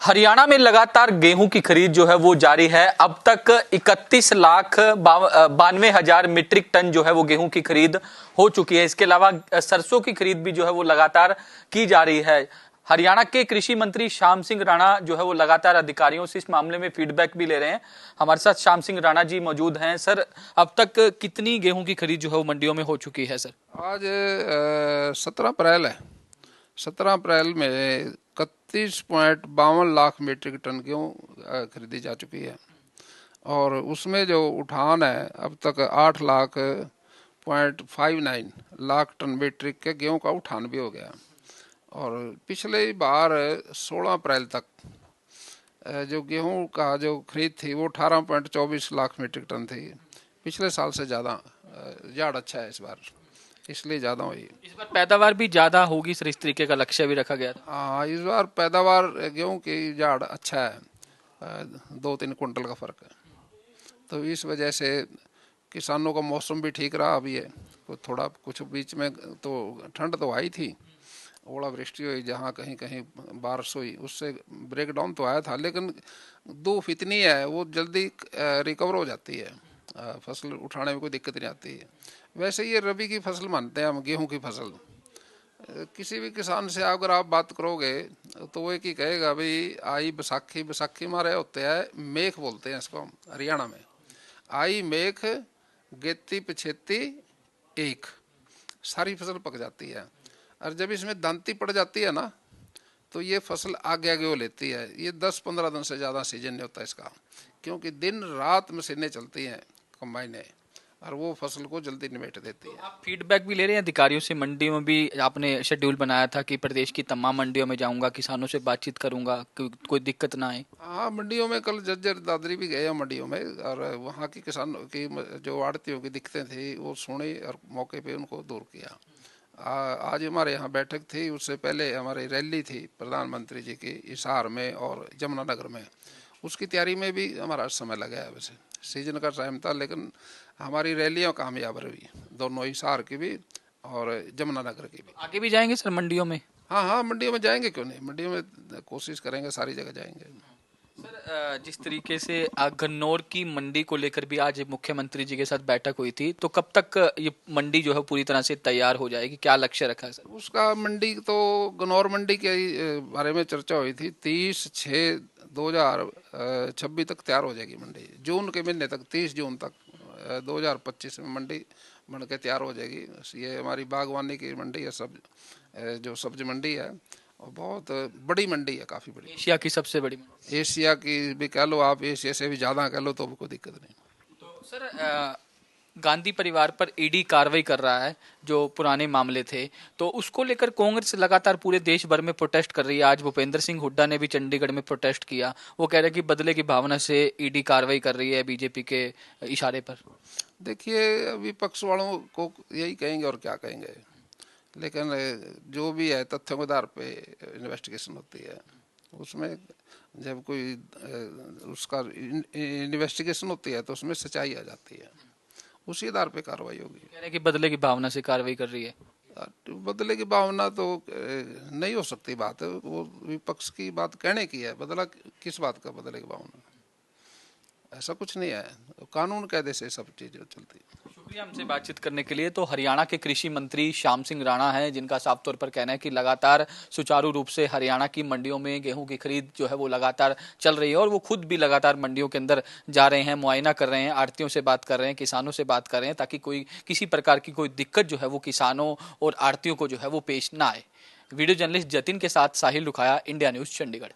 हरियाणा में लगातार गेहूं की खरीद जो है वो जारी है। अब तक 31,92,000 मीट्रिक टन जो है वो गेहूं की खरीद हो चुकी है। इसके अलावा सरसों की खरीद भी जो है वो लगातार की जा रही है। हरियाणा के कृषि मंत्री श्याम सिंह राणा जो है वो लगातार अधिकारियों से इस मामले में फीडबैक भी ले रहे हैं। हमारे साथ श्याम सिंह राणा जी मौजूद हैं। सर, अब तक कितनी गेहूं की खरीद जो है वो मंडियों में हो चुकी है? सर, आज 17 अप्रैल है। 17 अप्रैल में 31.52 लाख मीट्रिक टन गेहूँ खरीदी जा चुकी है और उसमें जो उठान है अब तक 8.59 लाख टन मीट्रिक के गेहूँ का उठान भी हो गया। और पिछले बार 16 अप्रैल तक जो गेहूँ का जो खरीद थी वो 18.24 लाख मीट्रिक टन थी। पिछले साल से ज़्यादा झाड़ अच्छा है इस बार, इसलिए ज़्यादा हुई। इस बार पैदावार भी ज्यादा होगी सर, इस तरीके का लक्ष्य भी रखा गया था। हाँ, इस बार पैदावार गेहूं की झाड़ अच्छा है, 2-3 कुंटल का फर्क है। तो इस वजह से किसानों का मौसम भी ठीक रहा। अभी है थोड़ा कुछ बीच में तो ठंड तो आई थी, ओलावृष्टि हुई, जहाँ कहीं कहीं बारिश हुई, उससे ब्रेक डाउन तो आया था, लेकिन धूप इतनी है वो जल्दी रिकवर हो जाती है, फसल उठाने में कोई दिक्कत नहीं आती है। वैसे ये रबी की फसल मानते हैं हम, गेहूं की फसल। किसी भी किसान से अगर आप बात करोगे तो वो एक ही कहेगा भाई आई बैसाखी। बैसाखी हमारे होते हैं मेघ, बोलते हैं इसको हम हरियाणा में। आई मेघ गेती पछेती एक, सारी फसल पक जाती है। और जब इसमें दांती पड़ जाती है ना तो ये फसल आगे आगे हो लेती है। ये 10-15 दिन से ज़्यादा सीजन नहीं होता इसका, क्योंकि दिन रात मशीनें चलती हैं, कंबाइनें, और वो फसल को जल्दी निमेट देती है। तो आप फीडबैक भी ले रहे हैं अधिकारियों से? मंडियों में भी आपने शेड्यूल बनाया था कि प्रदेश की तमाम मंडियों में जाऊंगा, किसानों से बातचीत करूंगा, कोई दिक्कत ना आए। हाँ, मंडियों में कल जज्जर दादरी भी गए हैं मंडियों में, और वहाँ की किसानों की जो आड़तियों की दिक्कतें थी वो सुनी और मौके पे उनको दूर किया। आज हमारे यहाँ बैठक थी, उससे पहले हमारी रैली थी प्रधानमंत्री जी की हिसार में और यमुनानगर में। उसकी तैयारी में भी हमारा समय लगा है। वैसे सीजन का टाइम था, लेकिन हमारी रैलियाँ कामयाब रही, दोनों, हिसार की भी और यमुनानगर की भी। आगे भी जाएंगे सर मंडियों में? हाँ हाँ, मंडियों में जाएंगे, क्यों नहीं, मंडियों में कोशिश करेंगे, सारी जगह जाएंगे। सर, जिस तरीके से गन्नौर की मंडी को लेकर भी आज मुख्यमंत्री जी के साथ बैठक हुई थी, तो कब तक ये मंडी जो है पूरी तरह से तैयार हो जाएगी? क्या लक्ष्य रखा है सर? उसका मंडी तो गन्नौर मंडी के बारे में चर्चा हुई थी। 30/6/2026 तक तैयार हो जाएगी मंडी। जून के महीने तक, 30 जून तक 2025 में मंडी बन के तैयार हो जाएगी। ये हमारी बागवानी की मंडी है, सब जो सब्जी मंडी है, और बहुत बड़ी मंडी है, काफ़ी बड़ी। एशिया की सबसे बड़ी मंडी। एशिया की भी कह लो आप, एशिया से भी ज़्यादा कह लो, तो कोई दिक्कत नहीं। तो सर, गांधी परिवार पर ईडी कार्रवाई कर रहा है, जो पुराने मामले थे, तो उसको लेकर कांग्रेस लगातार पूरे देश भर में प्रोटेस्ट कर रही है। आज भूपेंद्र सिंह हुड्डा ने भी चंडीगढ़ में प्रोटेस्ट किया। वो कह रहे हैं कि बदले की भावना से ईडी कार्रवाई कर रही है बीजेपी के इशारे पर। देखिए, विपक्ष वालों को यही कहेंगे और क्या कहेंगे, लेकिन जो भी है तथ्यों के आधार पे इन्वेस्टिगेशन होती है। उसमें जब कोई उसका इन्वेस्टिगेशन होती है तो उसमें सच्चाई आ जाती है, उसी आधार पे कार्रवाई होगी। कह रहे हैं कि बदले की भावना से कार्रवाई कर रही है। बदले की भावना तो नहीं हो सकती बात, वो विपक्ष की बात कहने की है। बदला किस बात का बदले की भावना? ऐसा कुछ नहीं है, कानून कायदे से सब चीज़ें चलती है। शुक्रिया हमसे बातचीत करने के लिए। तो हरियाणा के कृषि मंत्री श्याम सिंह राणा हैं, जिनका साफ तौर पर कहना है कि लगातार सुचारू रूप से हरियाणा की मंडियों में गेहूं की खरीद जो है वो लगातार चल रही है, और वो खुद भी लगातार मंडियों के अंदर जा रहे हैं, मुआयना कर रहे हैं, आड़तियों से बात कर रहे हैं, किसानों से बात कर रहे हैं, ताकि कोई किसी प्रकार की कोई दिक्कत जो है वो किसानों और आड़तियों को जो है वो पेश ना आए। वीडियो जर्नलिस्ट जतिन के साथ साहिल रुखाया, इंडिया न्यूज़, चंडीगढ़।